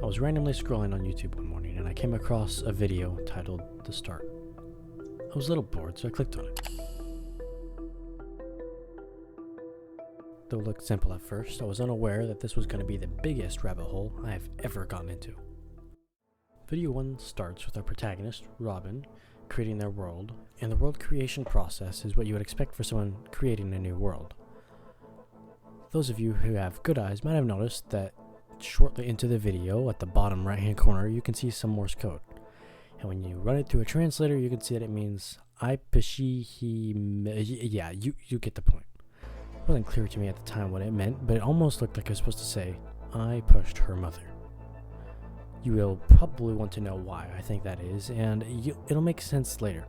I was randomly scrolling on YouTube one morning and I came across a video titled The Start. I was a little bored, so I clicked on it. Though it looked simple at first, I was unaware that this was going to be the biggest rabbit hole I have ever gotten into. Video 1 starts with our protagonist, Robin, creating their world, and the world creation process is what you would expect for someone creating a new world. Those of you who have good eyes might have noticed that shortly into the video, at the bottom right hand corner, you can see some Morse code. And when you run it through a translator, you can see that it means I pishi he. Yeah, you get the point. It wasn't clear to me at the time what it meant, but it almost looked like it was supposed to say, I pushed her mother. You will probably want to know why I think that is, and it'll make sense later.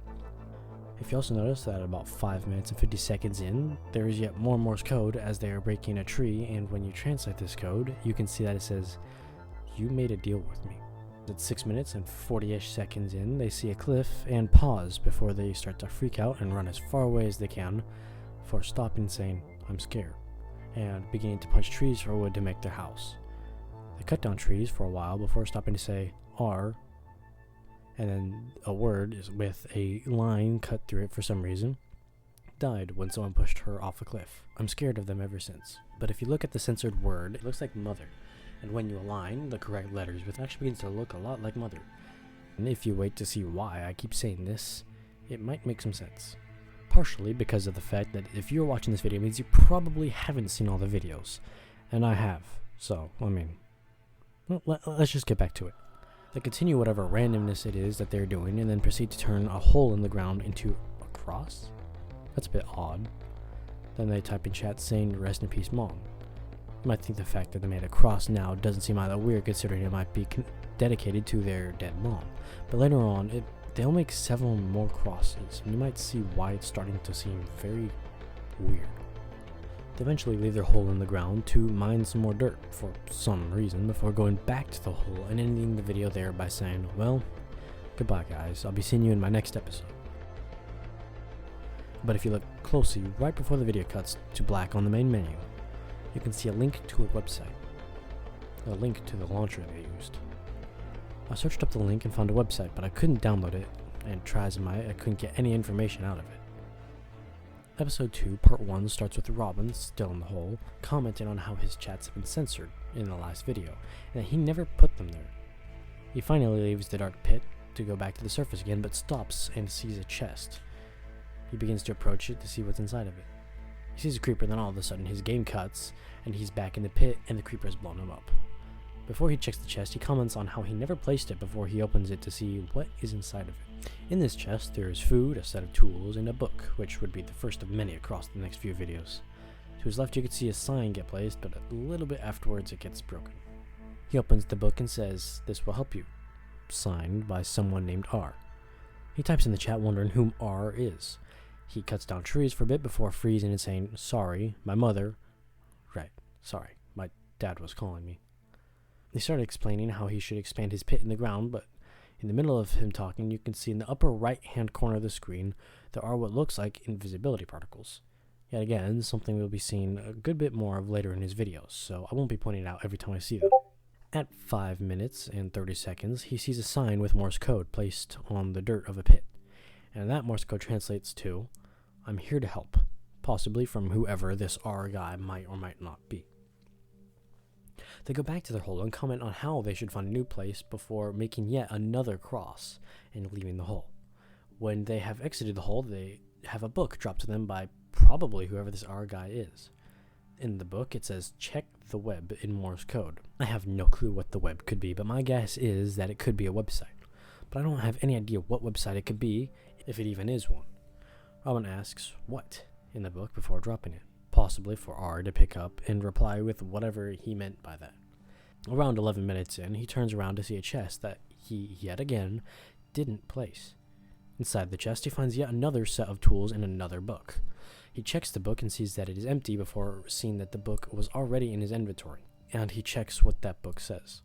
If you also notice that about 5 minutes and 50 seconds in, there is yet more Morse code as they are breaking a tree, and when you translate this code, you can see that it says, you made a deal with me. At 6 minutes and 40-ish seconds in, they see a cliff and pause before they start to freak out and run as far away as they can before stopping saying, I'm scared, and beginning to punch trees for wood to make their house. They cut down trees for a while before stopping to say, R, and then a word is with a line cut through it for some reason. Died when someone pushed her off a cliff. I'm scared of them ever since. But if you look at the censored word, it looks like mother. And when you align the correct letters with it, actually begins to look a lot like mother. And if you wait to see why I keep saying this, it might make some sense. Partially because of the fact that if you're watching this video, it means you probably haven't seen all the videos. And I have. So, let's just get back to it. They continue whatever randomness it is that they're doing and then proceed to turn a hole in the ground into a cross? That's a bit odd. Then they type in chat saying rest in peace mom. You might think the fact that they made a cross now doesn't seem all that weird considering it might be dedicated to their dead mom. But later on, they'll make several more crosses and you might see why it's starting to seem very weird. They eventually leave their hole in the ground to mine some more dirt for some reason before going back to the hole and ending the video there by saying, well, goodbye guys, I'll be seeing you in my next episode. But if you look closely, right before the video cuts to black on the main menu, you can see a link to a website, a link to the launcher they used. I searched up the link and found a website, but I couldn't download it, and try as I might, I couldn't get any information out of it. Episode 2, Part 1 starts with Robin, still in the hole, commenting on how his chats have been censored in the last video, and that he never put them there. He finally leaves the dark pit to go back to the surface again, but stops and sees a chest. He begins to approach it to see what's inside of it. He sees a creeper, then all of a sudden his game cuts, and he's back in the pit, and the creeper has blown him up. Before he checks the chest, he comments on how he never placed it before he opens it to see what is inside of it. In this chest, there is food, a set of tools, and a book, which would be the first of many across the next few videos. To his left, you can see a sign get placed, but a little bit afterwards, it gets broken. He opens the book and says, "This will help you." Signed by someone named R. He types in the chat wondering whom R is. He cuts down trees for a bit before freezing and saying, "Sorry, my mother." Right, sorry, my dad was calling me. He started explaining how he should expand his pit in the ground, but in the middle of him talking, you can see in the upper right-hand corner of the screen, there are what looks like invisibility particles. Yet again, something we'll be seeing a good bit more of later in his videos, so I won't be pointing it out every time I see them. At 5 minutes and 30 seconds, he sees a sign with Morse code placed on the dirt of a pit. And that Morse code translates to, "I'm here to help," possibly from whoever this R guy might or might not be. They go back to their hole and comment on how they should find a new place before making yet another cross and leaving the hole. When they have exited the hole, they have a book dropped to them by probably whoever this R guy is. In the book, it says, "Check the web" in Morse code. I have no clue what the web could be, but my guess is that it could be a website. But I don't have any idea what website it could be, if it even is one. Robin asks, "What?" in the book before dropping it, possibly for R to pick up and reply with whatever he meant by that. Around 11 minutes in, he turns around to see a chest that he, yet again, didn't place. Inside the chest, he finds yet another set of tools and another book. He checks the book and sees that it is empty before seeing that the book was already in his inventory, and he checks what that book says.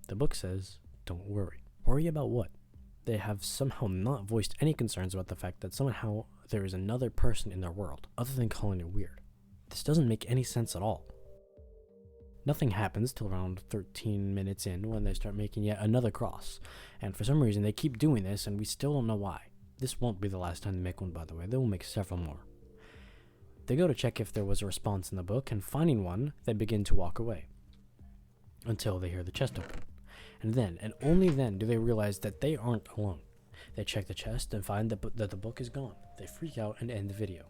The book says, "Don't worry." Worry about what? They have somehow not voiced any concerns about the fact that somehow there is another person in their world, other than calling it weird. This doesn't make any sense at all. Nothing happens till around 13 minutes in when they start making yet another cross, and for some reason they keep doing this and we still don't know why. This won't be the last time they make one, by the way. They will make several more. They go to check if there was a response in the book, and finding one, they begin to walk away until they hear the chest open. And then, and only then, do they realize that they aren't alone. They check the chest and find that the book is gone. They freak out and end the video.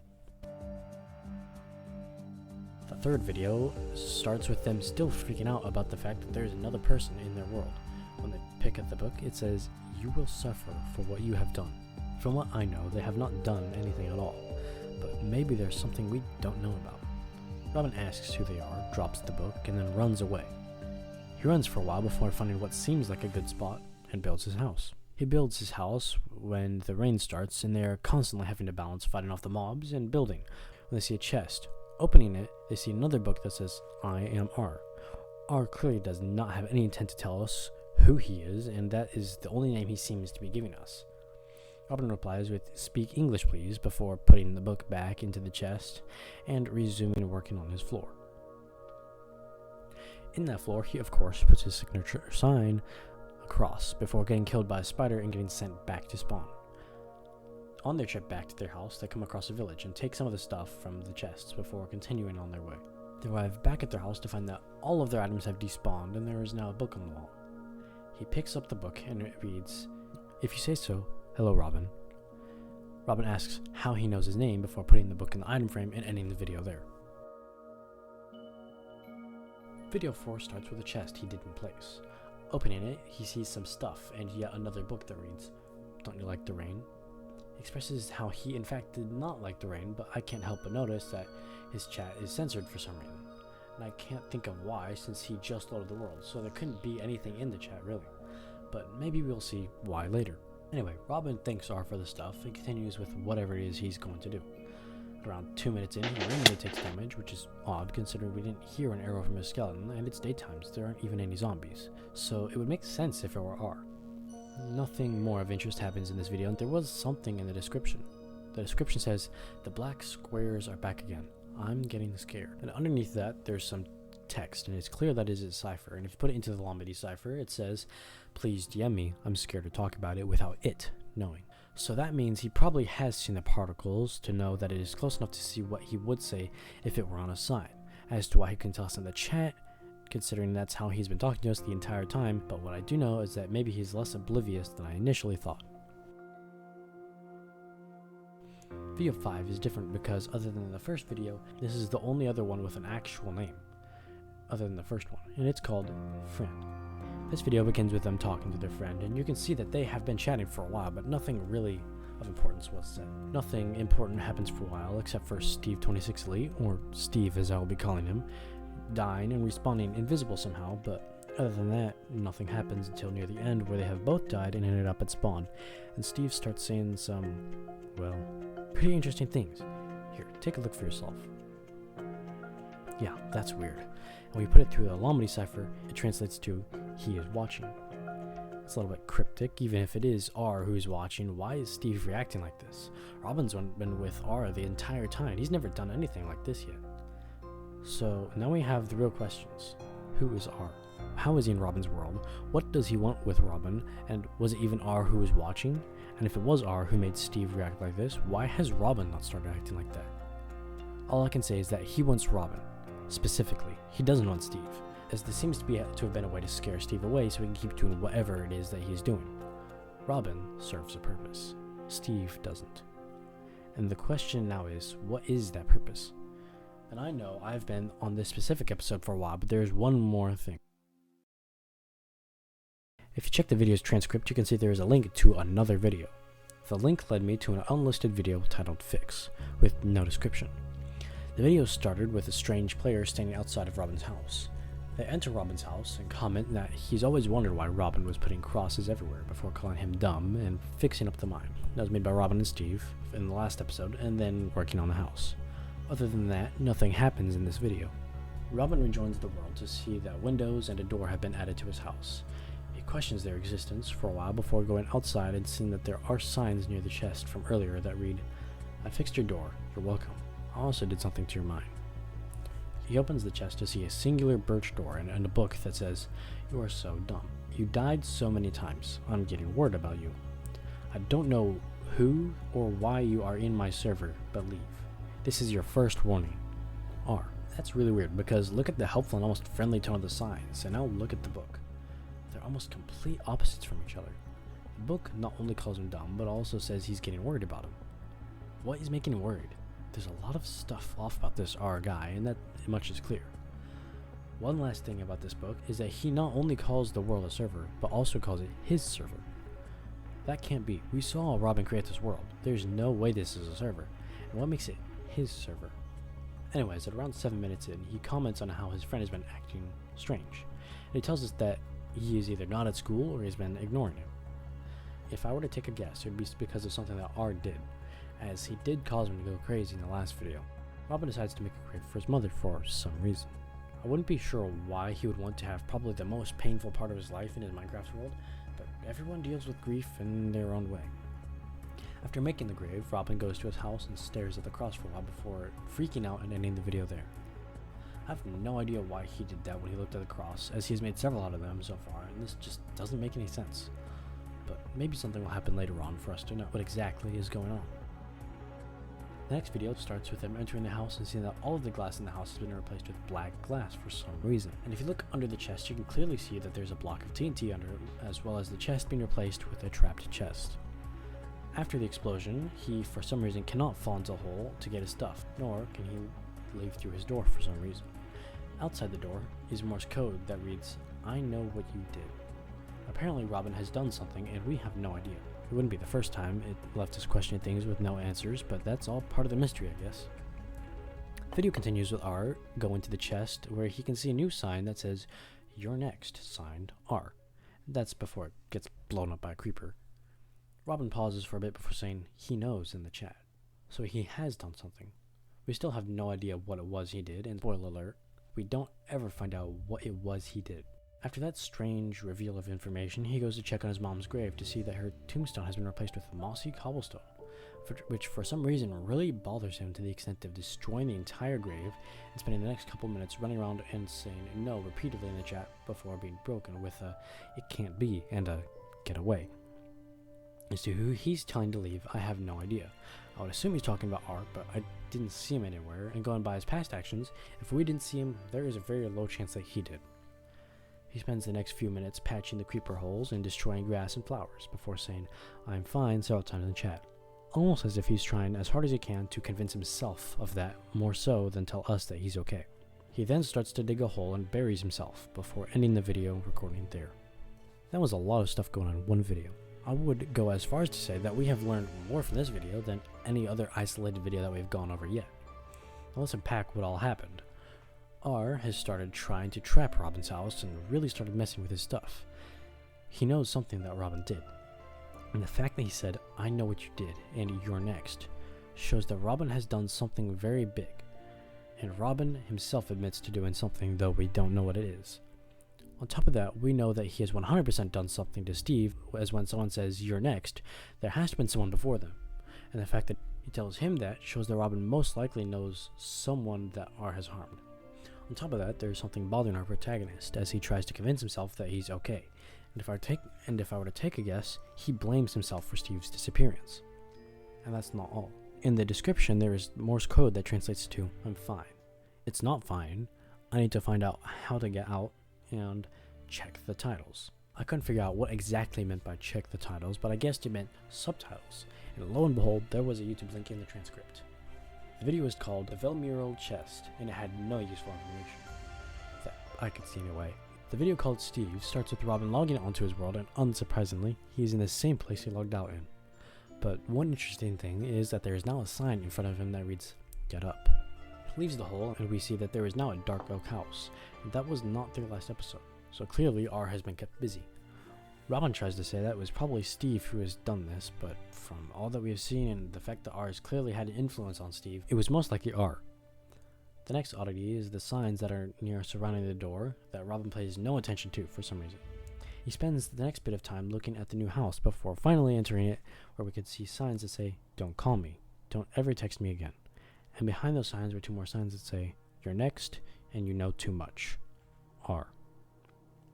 The third video starts with them still freaking out about the fact that there's another person in their world. When they pick up the book, it says, "You will suffer for what you have done." From what I know, they have not done anything at all, but maybe there's something we don't know about. Robin asks who they are, drops the book, and then runs away. He runs for a while before finding what seems like a good spot and builds his house. He builds his house when the rain starts, and they are constantly having to balance fighting off the mobs and building. When they see a chest, opening it, they see another book that says, "I am R." R clearly does not have any intent to tell us who he is, and that is the only name he seems to be giving us. Robin replies with, "Speak English, please," before putting the book back into the chest and resuming working on his floor. In that floor, he of course puts his signature sign across before getting killed by a spider and getting sent back to spawn. On their trip back to their house, they come across a village and take some of the stuff from the chests before continuing on their way. They arrive back at their house to find that all of their items have despawned and there is now a book on the wall. He picks up the book and it reads, "If you say so, hello Robin." Robin asks how he knows his name before putting the book in the item frame and ending the video there. Video 4 starts with a chest he didn't place. Opening it, he sees some stuff and yet another book that reads, "Don't you like the rain?" He expresses how he in fact did not like the rain, but I can't help but notice that his chat is censored for some reason. And I can't think of why, since he just loaded the world, so there couldn't be anything in the chat really. But maybe we'll see why later. Anyway, Robin thanks R for the stuff and continues with whatever it is he's going to do. Around 2 minutes in, he randomly takes damage, which is odd considering we didn't hear an arrow from his skeleton, and it's daytime, so there aren't even any zombies. So it would make sense if it were R. Nothing more of interest happens in this video, and there was something in the description. The description says, "The black squares are back again. I'm getting scared." And underneath that, there's some text, and it's clear that is a cipher. And if you put it into the Lombardy cipher, it says, "Please DM me. I'm scared to talk about it without it knowing." So that means he probably has seen the particles to know that it is close enough to see what he would say if it were on his side. As to why he couldn't tell us in the chat, considering that's how he's been talking to us the entire time, but what I do know is that maybe he's less oblivious than I initially thought. Video 5 is different because, other than the first video, this is the only other one with an actual name, other than the first one, and it's called Friend. This video begins with them talking to their friend, and you can see that they have been chatting for a while, but nothing really of importance was said. Nothing important happens for a while, except for Steve 26 Elite, or Steve as I will be calling him, dying and respawning invisible somehow, but other than that, nothing happens until near the end where they have both died and ended up at spawn, and Steve starts saying some, well, pretty interesting things. Here, take a look for yourself. Yeah, that's weird. And when you put it through the Lombardy cipher, it translates to, "He is watching." It's a little bit cryptic, even if it is R who's watching. Why is Steve reacting like this? Robin's been with R the entire time. He's never done anything like this yet. So now we have the real questions. Who is R? How is he in Robin's world? What does he want with Robin? And was it even R who was watching? And if it was R who made Steve react like this, why has Robin not started acting like that? All I can say is that he wants Robin. Specifically, he doesn't want Steve, as this seems to have been a way to scare Steve away so he can keep doing whatever it is that he's doing. Robin serves a purpose. Steve doesn't. And the question now is, what is that purpose? And I know I've been on this specific episode for a while, but there's one more thing. If you check the video's transcript, you can see there is a link to another video. The link led me to an unlisted video titled Fix, with no description. The video started with a strange player standing outside of Robin's house. They enter Robin's house and comment that he's always wondered why Robin was putting crosses everywhere before calling him dumb and fixing up the mine. That was made by Robin and Steve in the last episode, and then working on the house. Other than that, nothing happens in this video. Robin rejoins the world to see that windows and a door have been added to his house. He questions their existence for a while before going outside and seeing that there are signs near the chest from earlier that read, "I fixed your door, you're welcome. I also did something to your mind." He opens the chest to see a singular birch door and a book that says, "You are so dumb. You died so many times. I'm getting word about you. I don't know who or why you are in my server, but leave. This is your first warning. R." That's really weird, because look at the helpful and almost friendly tone of the signs, and now look at the book. They're almost complete opposites from each other. The book not only calls him dumb, but also says he's getting worried about him. What is making him worried? There's a lot of stuff off about this R guy, and that much is clear. One last thing about this book is that he not only calls the world a server, but also calls it his server. That can't be. We saw Robin create this world. There's no way this is a server. And what makes it his server? Anyways, at around 7 minutes in, he comments on how his friend has been acting strange. And he tells us that he is either not at school or he's been ignoring him. If I were to take a guess, it would be because of something that R did, as he did cause him to go crazy in the last video. Robin decides to make a grave for his mother for some reason. I wouldn't be sure why he would want to have probably the most painful part of his life in his Minecraft world, but everyone deals with grief in their own way. After making the grave, Robin goes to his house and stares at the cross for a while before freaking out and ending the video there. I have no idea why he did that when he looked at the cross, as he has made several out of them so far, and this just doesn't make any sense. But maybe something will happen later on for us to know what exactly is going on. The next video starts with him entering the house and seeing that all of the glass in the house has been replaced with black glass for some reason. And if you look under the chest, you can clearly see that there's a block of TNT under it, as well as the chest being replaced with a trapped chest. After the explosion, he for some reason cannot fall into a hole to get his stuff, nor can he leave through his door for some reason. Outside the door is Morse code that reads, "I know what you did." Apparently Robin has done something and we have no idea. It wouldn't be the first time it left us questioning things with no answers, but that's all part of the mystery, I guess. The video continues with R going to the chest where he can see a new sign that says, "You're next," signed R. That's before it gets blown up by a creeper. Robin pauses for a bit before saying he knows in the chat. So he has done something. We still have no idea what it was he did, and spoiler alert, we don't ever find out what it was he did. After that strange reveal of information, he goes to check on his mom's grave to see that her tombstone has been replaced with mossy cobblestone, which for some reason really bothers him to the extent of destroying the entire grave and spending the next couple minutes running around and saying no repeatedly in the chat before being broken with a "it can't be" and a "get away." As to who he's telling to leave, I have no idea. I would assume he's talking about R, but I didn't see him anywhere, and going by his past actions, if we didn't see him, there is a very low chance that he did. He spends the next few minutes patching the creeper holes and destroying grass and flowers before saying, "I'm fine," several times in the chat. Almost as if he's trying as hard as he can to convince himself of that, more so than tell us that he's okay. He then starts to dig a hole and buries himself before ending the video recording there. That was a lot of stuff going on in one video. I would go as far as to say that we have learned more from this video than any other isolated video that we've gone over yet. Now let's unpack what all happened. R has started trying to trap Robin's house and really started messing with his stuff. He knows something that Robin did. And the fact that he said, "I know what you did, and you're next," shows that Robin has done something very big. And Robin himself admits to doing something, though we don't know what it is. On top of that, we know that he has 100% done something to Steve, as when someone says, "you're next," there has to have been someone before them. And the fact that he tells him that shows that Robin most likely knows someone that R has harmed. On top of that, there's something bothering our protagonist as he tries to convince himself that he's okay. And if I were to take a guess, he blames himself for Steve's disappearance. And that's not all. In the description, there is Morse code that translates to, "I'm fine." It's not fine. I need to find out how to get out and check the titles. I couldn't figure out what exactly meant by check the titles, but I guessed it meant subtitles. And lo and behold, there was a YouTube link in the transcript. The video was called "The Velmural Chest," and it had no useful information that I could see anyway. The video called "Steve" starts with Robin logging onto his world, and unsurprisingly, he is in the same place he logged out in. But one interesting thing is that there is now a sign in front of him that reads, "Get up." He leaves the hole, and we see that there is now a dark oak house, and that was not their last episode, so clearly R has been kept busy. Robin tries to say that it was probably Steve who has done this, but from all that we have seen and the fact that R has clearly had an influence on Steve, it was most likely R. The next oddity is the signs that are near surrounding the door that Robin pays no attention to for some reason. He spends the next bit of time looking at the new house before finally entering it, where we could see signs that say, "Don't call me, don't ever text me again." And behind those signs were two more signs that say, "You're next, and you know too much. R.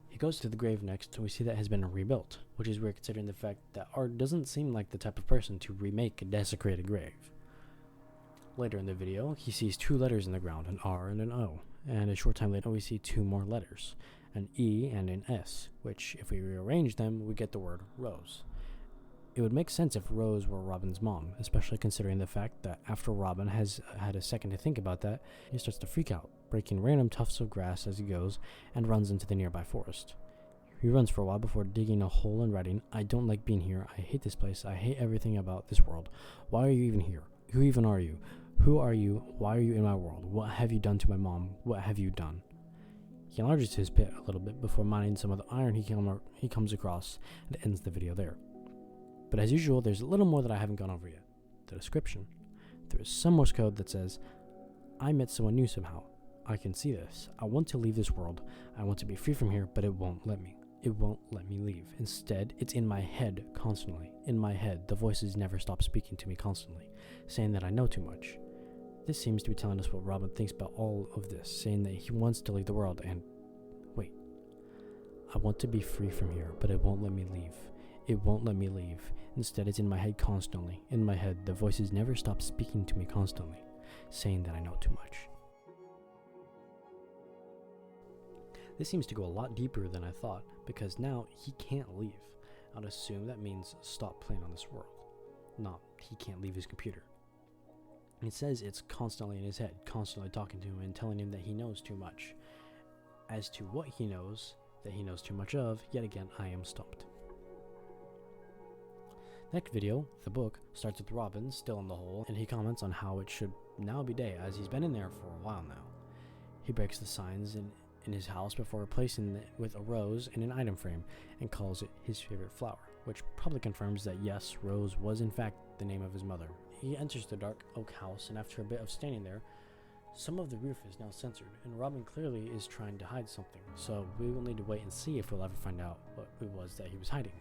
He goes to the grave next, and we see that it has been rebuilt, which is weird considering the fact that R doesn't seem like the type of person to remake a desecrated grave. Later in the video, he sees 2 letters in the ground, an R and an O, and a short time later we see 2 more letters, an E and an S, which, if we rearrange them, we get the word Rose. It would make sense if Rose were Robin's mom, especially considering the fact that after Robin has had a second to think about that, he starts to freak out, breaking random tufts of grass as he goes, and runs into the nearby forest. He runs for a while before digging a hole and writing, "I don't like being here, I hate this place, I hate everything about this world. Why are you even here? Who even are you? Who are you? Why are you in my world? What have you done to my mom? What have you done?" He enlarges his pit a little bit before mining some of the iron he comes across, and ends the video there. But as usual, there's a little more that I haven't gone over yet. The description. There is some Morse code that says, "I met someone new somehow. I can see this. I want to leave this world. I want to be free from here, but it won't let me. It won't let me leave. Instead, it's in my head constantly. In my head, the voices never stop speaking to me constantly, saying that I know too much." This seems to be telling us what Robin thinks about all of this, saying that he wants to leave the world and... Wait. I want to be free from here, but it won't let me leave. It won't let me leave. Instead, it's in my head constantly. In my head, the voices never stop speaking to me constantly, saying that I know too much. This seems to go a lot deeper than I thought, because now he can't leave. I'd assume that means stop playing on this world, not he can't leave his computer. It says it's constantly in his head, constantly talking to him and telling him that he knows too much. As to what he knows, that he knows too much of, yet again I am stumped. Next video, the book, starts with Robin still in the hole, and he comments on how it should now be day, as he's been in there for a while now. He breaks the signs in his house before replacing it with a rose in an item frame, and calls it his favorite flower, which probably confirms that yes, Rose was in fact the name of his mother. He enters the dark oak house, and after a bit of standing there, some of the roof is now censored, and Robin clearly is trying to hide something, so we will need to wait and see if we'll ever find out what it was that he was hiding.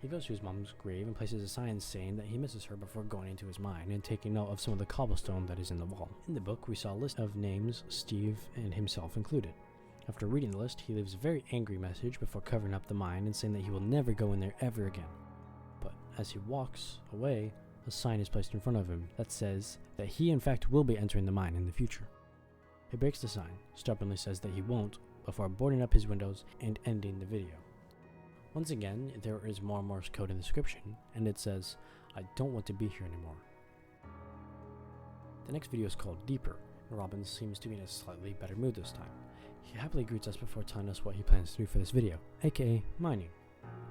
He goes to his mom's grave and places a sign saying that he misses her before going into his mine and taking note of some of the cobblestone that is in the wall. In the book, we saw a list of names, Steve and himself included. After reading the list, he leaves a very angry message before covering up the mine and saying that he will never go in there ever again. But as he walks away, a sign is placed in front of him that says that he in fact will be entering the mine in the future. He breaks the sign, stubbornly says that he won't, before boarding up his windows and ending the video. Once again, there is more Morse code in the description, and it says, "I don't want to be here anymore." The next video is called Deeper, and Robin seems to be in a slightly better mood this time. He happily greets us before telling us what he plans to do for this video, aka mining.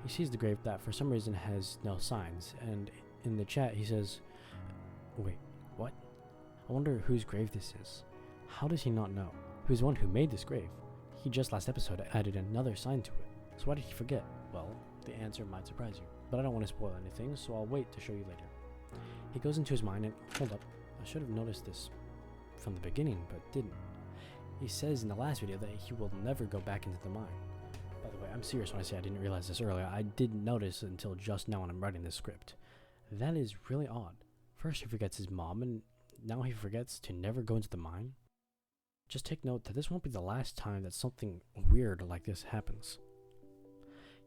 He sees the grave that for some reason has no signs, and in the chat he says, "Wait, what? I wonder whose grave this is. How does he not know? Who's the one who made this grave? He just last episode added another sign to it. So why did he forget?" Well, the answer might surprise you, but I don't want to spoil anything, so I'll wait to show you later. He goes into his mine and, hold up, I should have noticed this from the beginning, but didn't. He says in the last video that he will never go back into the mine. By the way, I'm serious when I say I didn't realize this earlier. I didn't notice until just now when I'm writing this script. That is really odd. First he forgets his mom, and now he forgets to never go into the mine. Just take note that this won't be the last time that something weird like this happens.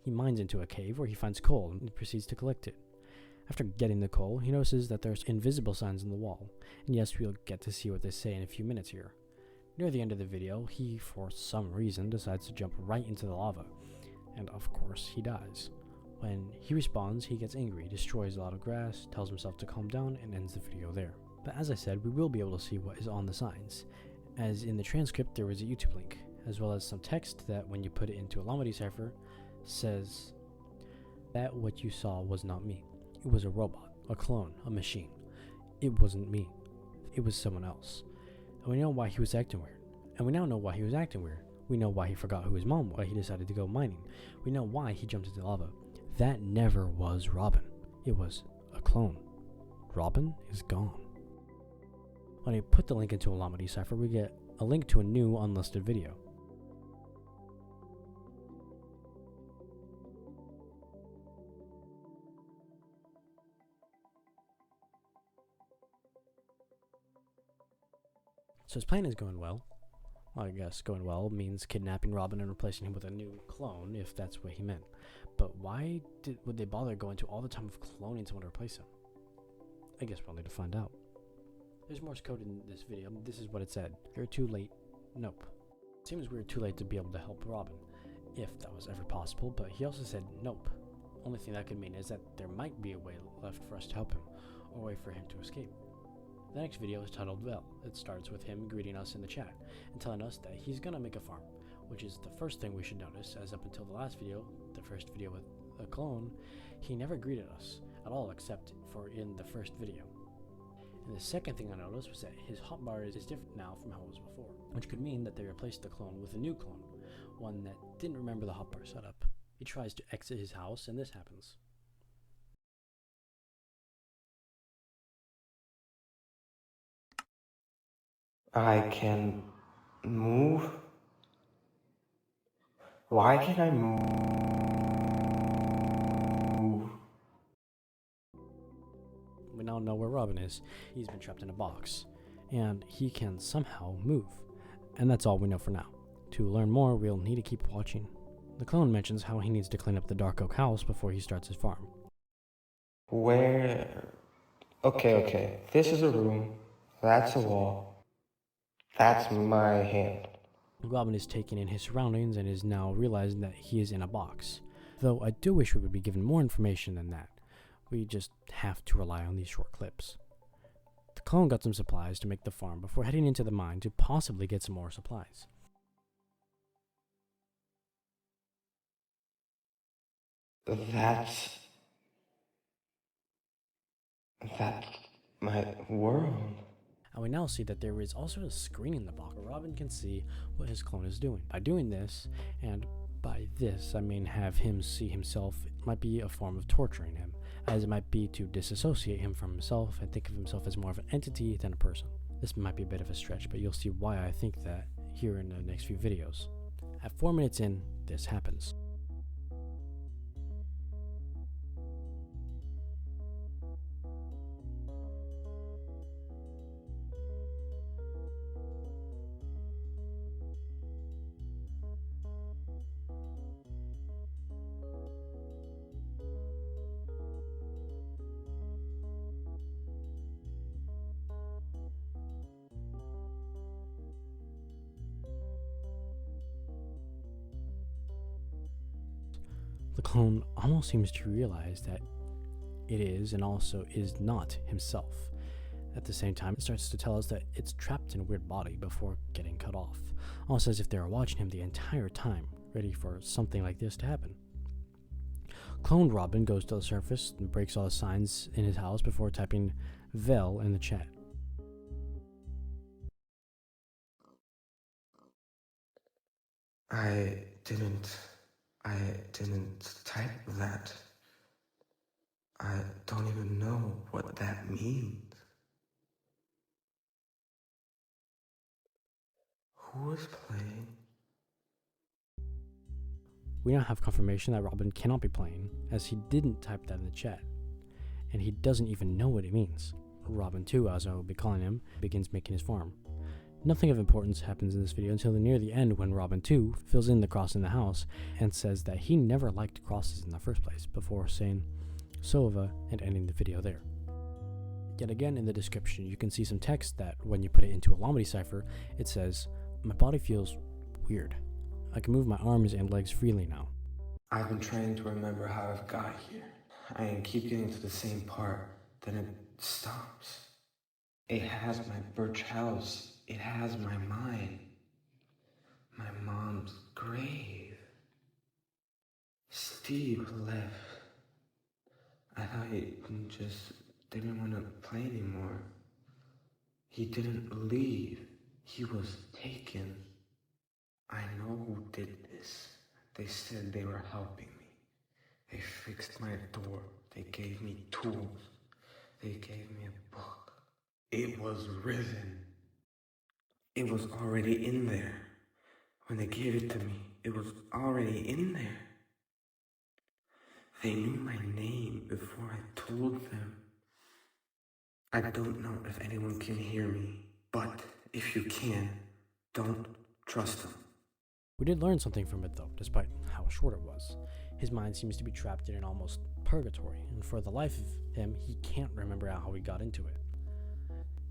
He mines into a cave where he finds coal and proceeds to collect it. After getting the coal, he notices that there's invisible signs in the wall, and yes, we'll get to see what they say in a few minutes here. Near the end of the video, he, for some reason, decides to jump right into the lava, and of course, he dies. When he respawns, he gets angry, destroys a lot of grass, tells himself to calm down, and ends the video there. But as I said, we will be able to see what is on the signs, as in the transcript there was a YouTube link, as well as some text that, when you put it into a Lama decipher, says that what you saw was not me. It was a robot, a clone, a machine. It wasn't me. It was someone else. And we know why he was acting weird. And we now know why he was acting weird. We know why he forgot who his mom was, why he decided to go mining. We know why he jumped into lava. That never was Robin. It was a clone. Robin is gone. When I put the link into a Lama decipher, we get a link to a new unlisted video. So his plan is going well. Well, I guess going well means kidnapping Robin and replacing him with a new clone, if that's what he meant. But why would they bother going to all the time of cloning someone to replace him? I guess we'll need to find out. There's Morse code in this video. This is what it said. You're too late. Nope. It seems we were too late to be able to help Robin, if that was ever possible, but he also said nope. Only thing that could mean is that there might be a way left for us to help him, or a way for him to escape. The next video is titled Well. It starts with him greeting us in the chat and telling us that he's gonna make a farm, which is the first thing we should notice, as up until the last video, the first video with a clone, he never greeted us at all except for in the first video. And the second thing I noticed was that his hotbar is different now from how it was before, which could mean that they replaced the clone with a new clone, one that didn't remember the hotbar setup. He tries to exit his house and this happens. I can move? Why can't I move? We now know where Robin is. He's been trapped in a box, and he can somehow move. And that's all we know for now. To learn more, we'll need to keep watching. The clone mentions how he needs to clean up the dark oak house before he starts his farm. Where? Okay. This is a room. That's a wall. That's my hand. Robin is taking in his surroundings and is now realizing that he is in a box. Though I do wish we would be given more information than that. We just have to rely on these short clips. The clone got some supplies to make the farm before heading into the mine to possibly get some more supplies. That's my world. And we now see that there is also a screen in the box where Robin can see what his clone is doing. By doing this, and by this I mean have him see himself, it might be a form of torturing him, as it might be to disassociate him from himself and think of himself as more of an entity than a person. This might be a bit of a stretch, but you'll see why I think that here in the next few videos. At 4 minutes in, this happens. The clone almost seems to realize that it is and also is not himself. At the same time, it starts to tell us that it's trapped in a weird body before getting cut off, almost as if they are watching him the entire time, ready for something like this to happen. Cloned Robin goes to the surface and breaks all the signs in his house before typing Vel in the chat. I didn't type that. I don't even know what that means. Who is playing? We now have confirmation that Robin cannot be playing, as he didn't type that in the chat, and he doesn't even know what it means. Robin 2, as I will be calling him, begins making his farm. Nothing of importance happens in this video until near the end when Robin 2 fills in the cross in the house and says that he never liked crosses in the first place, before saying Sova and ending the video there. Yet again in the description you can see some text that, when you put it into a Lombardy cipher, it says, "My body feels weird. I can move my arms and legs freely now." I've been trying to remember how I've got here. I keep getting to the same part, then it stops. It has my birch house. It has my mind. My mom's grave. Steve left. I thought he just didn't want to play anymore. He didn't leave. He was taken. I know who did this. They said they were helping me. They fixed my door. They gave me tools. They gave me a book. It was written. It was already in there. When they gave it to me, it was already in there. They knew my name before I told them. I don't know if anyone can hear me, but if you can, don't trust him. We did learn something from it though, despite how short it was. His mind seems to be trapped in an almost purgatory, and for the life of him, he can't remember how he got into it.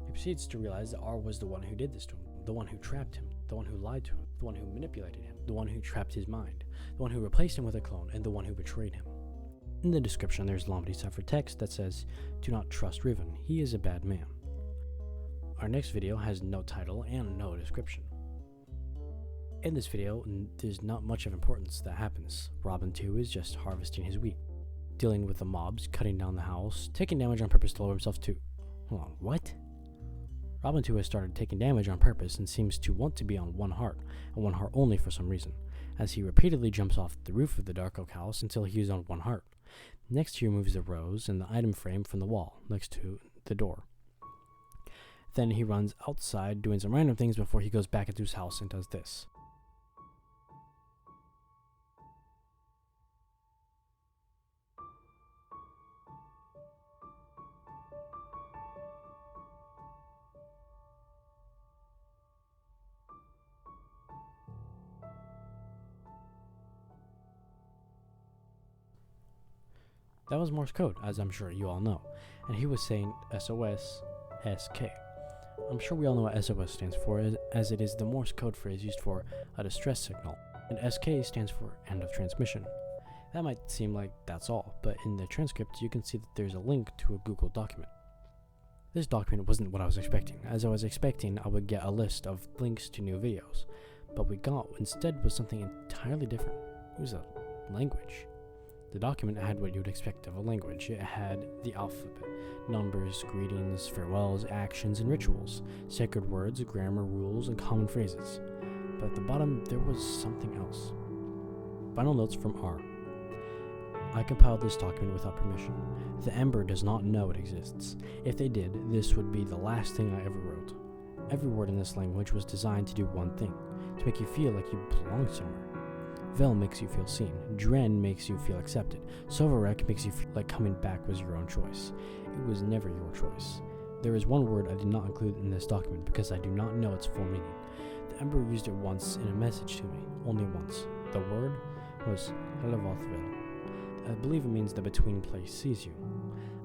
He proceeds to realize that R was the one who did this to him, the one who trapped him, the one who lied to him, the one who manipulated him, the one who trapped his mind, the one who replaced him with a clone, and the one who betrayed him. In the description, there's a long text that says, "Do not trust Riven, he is a bad man." Our next video has no title and no description. In this video, there's not much of importance that happens. Robin 2 is just harvesting his wheat, dealing with the mobs, cutting down the house, taking damage on purpose to lower himself to... Hold on, what? Robin 2 has started taking damage on purpose and seems to want to be on one heart, and one heart only for some reason, as he repeatedly jumps off the roof of the Dark Oak house until he is on one heart. Next, he removes the rose and the item frame from the wall, next to the door. Then he runs outside doing some random things before he goes back into his house and does this. That was Morse code, as I'm sure you all know, and he was saying SOS, SK. I'm sure we all know what SOS stands for, as it is the Morse code phrase used for a distress signal, and SK stands for end of transmission. That might seem like that's all, but in the transcript you can see that there's a link to a Google document. This document wasn't what I was expecting, as I was expecting I would get a list of links to new videos, but we got instead was something entirely different. It was a language. The document had what you would expect of a language. It had the alphabet, numbers, greetings, farewells, actions, and rituals, sacred words, grammar rules, and common phrases. But at the bottom, there was something else. Final notes from R. I compiled this document without permission. The Ember does not know it exists. If they did, this would be the last thing I ever wrote. Every word in this language was designed to do one thing, to make you feel like you belong somewhere. Vel makes you feel seen, Dren makes you feel accepted, Sovarek makes you feel like coming back was your own choice. It was never your choice. There is one word I did not include in this document because I do not know its full meaning. The Ember used it once in a message to me, only once. The word was Hellevothville. I believe it means the between place sees you.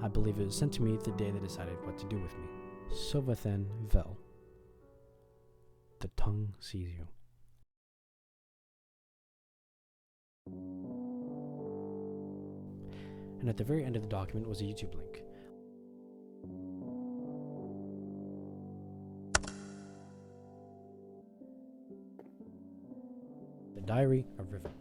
I believe it was sent to me the day they decided what to do with me. Sovathen Vel. The tongue sees you. And at the very end of the document was a YouTube link. The Diary of Riven.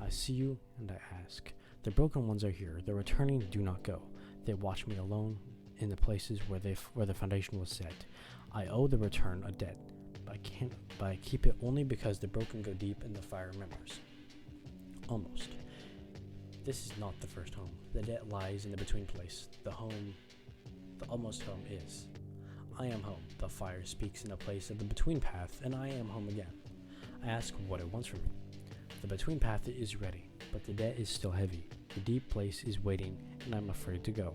I see you and I ask. The broken ones are here. The returning do not go. They watch me alone in the places where the foundation was set. I owe the return a debt, but I keep it only because the broken go deep and the fire remembers. Almost. This is not the first home. The debt lies in the between place. The almost home is. I am home. The fire speaks in a place of the between path, and I am home again. I ask what it wants from me. The between path is ready, but the debt is still heavy. The deep place is waiting, and I'm afraid to go.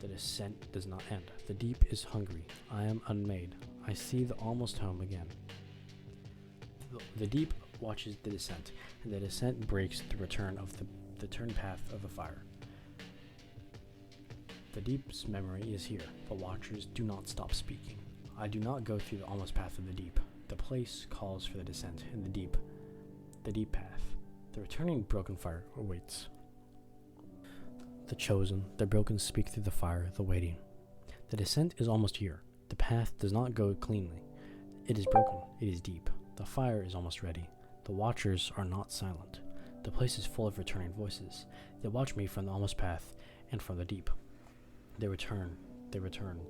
The descent does not end. The deep is hungry. I am unmade. I see the almost home again. The deep watches the descent, and the descent breaks the return of the turn path of the fire. The deep's memory is here. The watchers do not stop speaking. I do not go through the almost path of the deep. The place calls for the descent, and the deep path. The returning broken fire awaits. The chosen, the broken speak through the fire, the waiting. The descent is almost here. The path does not go cleanly. It is broken. It is deep. The fire is almost ready. The watchers are not silent. The place is full of returning voices. They watch me from the almost path and from the deep. They return. The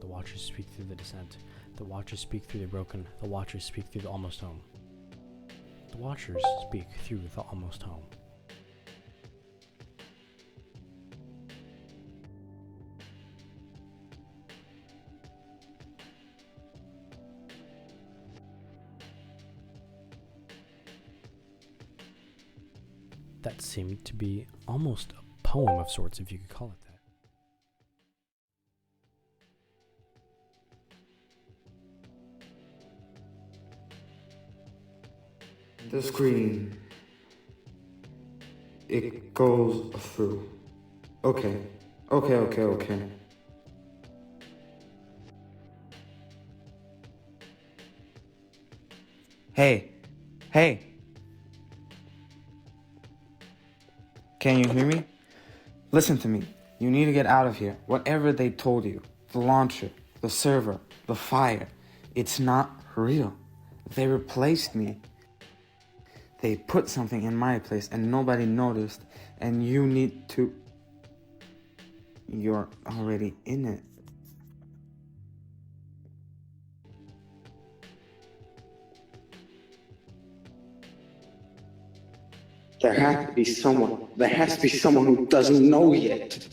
watchers speak through the descent. The watchers speak through the broken. The watchers speak through the almost home. The watchers speak through the almost home. That seemed to be almost a poem of sorts, if you could call it that. The screen, it goes through. Okay. Hey. Can you hear me? Listen to me. You need to get out of here. Whatever they told you, the launcher, the server, the fire, it's not real. They replaced me. They put something in my place and nobody noticed, and you need to... You're already in it. There has to be someone. There has to be someone who doesn't know yet.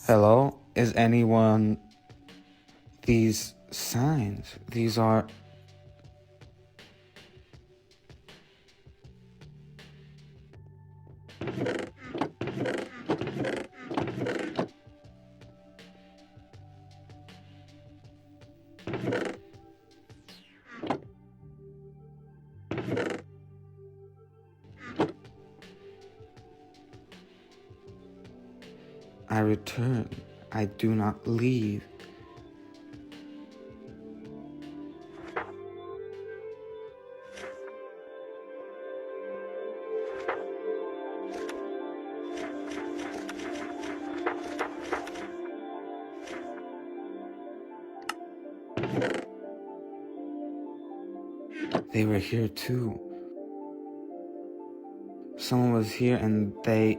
Hello? Is anyone... These signs, these are... I return. I do not leave. They were here too. Someone was here and they...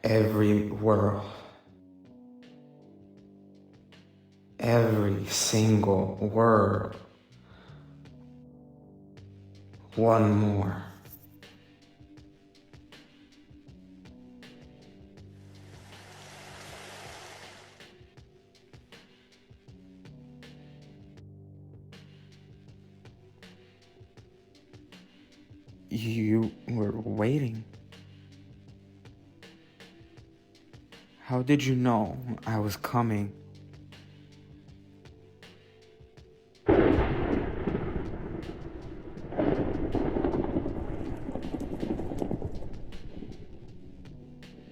Every world. Every single word. One more. You were waiting. How did you know I was coming?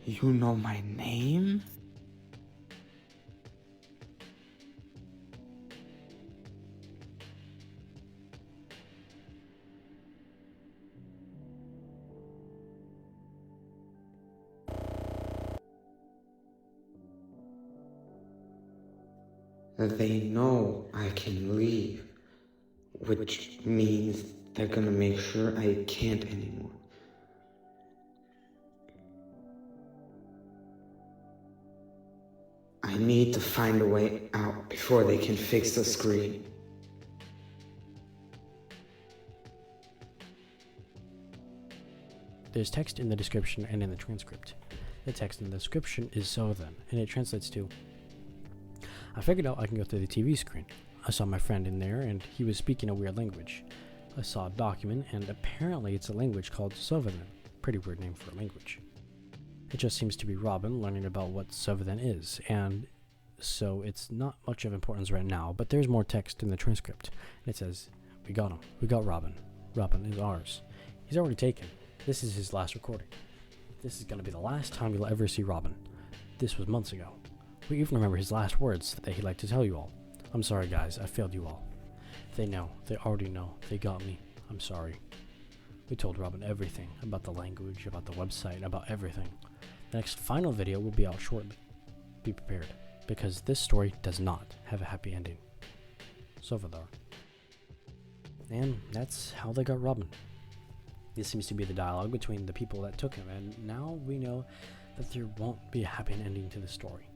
You know my name? They know I can leave, which means they're gonna make sure I can't anymore. I need to find a way out before they can fix the screen. There's text in the description and in the transcript. The text in the description is Sovathen, and it translates to, I figured out I can go through the TV screen. I saw my friend in there, and he was speaking a weird language. I saw a document, and apparently it's a language called Sovathen. Pretty weird name for a language. It just seems to be Robin learning about what Sovathen is, and so it's not much of importance right now, but there's more text in the transcript. And it says, we got him. We got Robin. Robin is ours. He's already taken. This is his last recording. This is going to be the last time you'll ever see Robin. This was months ago. We even remember his last words that he liked to tell you all. I'm sorry guys, I failed you all. They know, they already know, they got me. I'm sorry. We told Robin everything, about the language, about the website, about everything. The next final video will be out shortly. Be prepared, because this story does not have a happy ending. Sovathen. And that's how they got Robin. This seems to be the dialogue between the people that took him, and now we know that there won't be a happy ending to the story.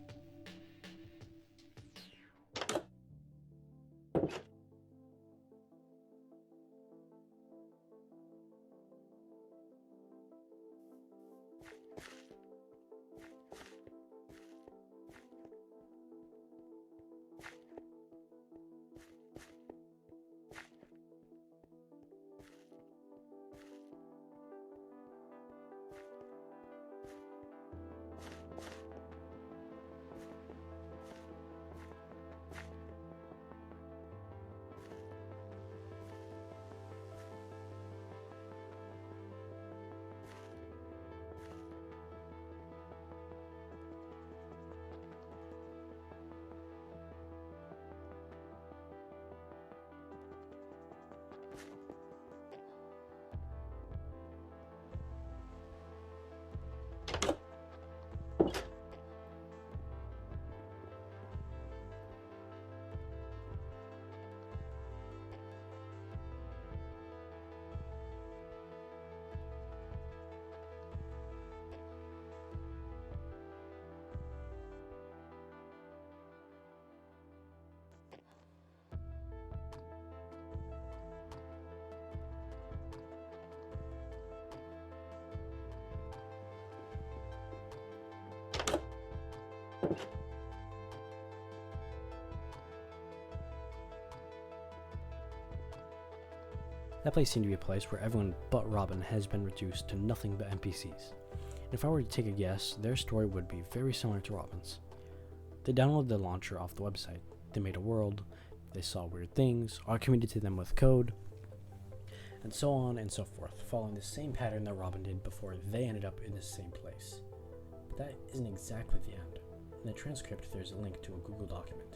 That place seemed to be a place where everyone but Robin has been reduced to nothing but NPCs. If I were to take a guess, their story would be very similar to Robin's. They downloaded the launcher off the website, they made a world, they saw weird things, I committed to them with code, and so on and so forth, following the same pattern that Robin did before they ended up in the same place. But that isn't exactly the end. In the transcript, there's a link to a Google document.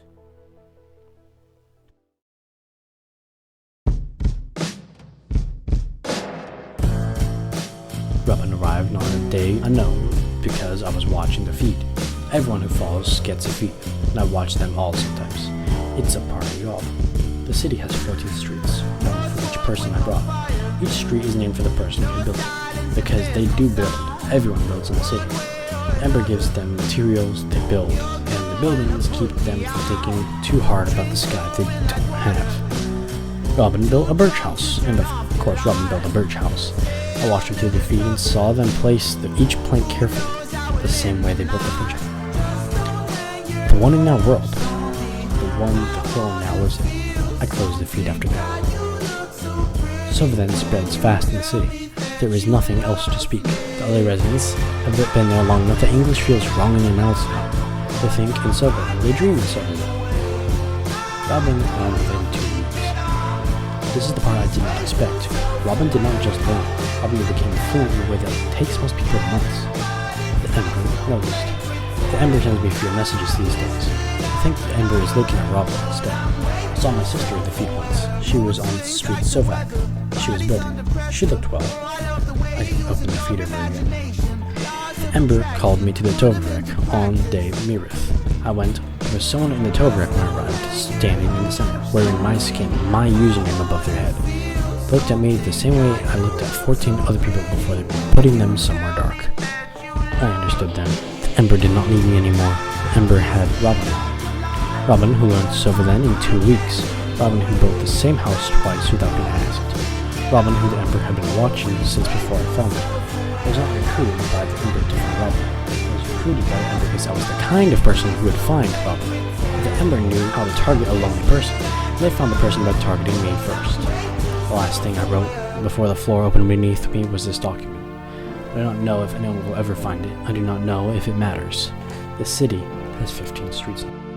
Robin arrived on a day unknown because I was watching the feed. Everyone who follows gets a feed, and I watch them all sometimes. It's a party of all. The city has 14 streets, one for each person I brought. Each street is named for the person who built it, because they do build. Everyone builds in the city. Ember gives them materials, they build, and the buildings keep them from thinking too hard about the sky they don't have. Robin built a birch house, and of course Robin built a birch house. I watched them through the feed and saw them place each plank carefully, the same way they built the birch house. The one in our world, the one the clone now lives in. I closed the feed after that. Sovathen spreads fast in the city. There is nothing else to speak. The other residents have been there long enough that English feels wrong in their mouths now. They think in Sovathen, they dream in Sovathen. Robin learned within 2 weeks. This is the part I did not expect. Robin did not just learn. Robin became fluent in a way that takes most people months. The Ember noticed. The Ember sends me fewer messages these days. I think the Ember is looking at Robin instead. I saw my sister in the feed once. She was on the street Sovathen. She was building. She looked well. I opened the feed over again. The Ember called me to the Tovrek on day Mirith. I went. There was someone in the Tovrek when I arrived, standing in the center, wearing my skin, my username above their head. They looked at me the same way I looked at 14 other people before putting them somewhere dark. I understood then. The Ember did not need me anymore. The Ember had Robin. Robin, who learned Sovathen in 2 weeks. Robin, who built the same house twice without being asked. Robin, who the Ember had been watching since before I found her. I was not recruited by the Ember to find Robin. I was recruited by the Ember because I was the kind of person who would find Robin. The Ember knew how to target a lonely person, and they found the person by targeting me first. The last thing I wrote before the floor opened beneath me was this document. I do not know if anyone will ever find it. I do not know if it matters. The city has 15 streets now.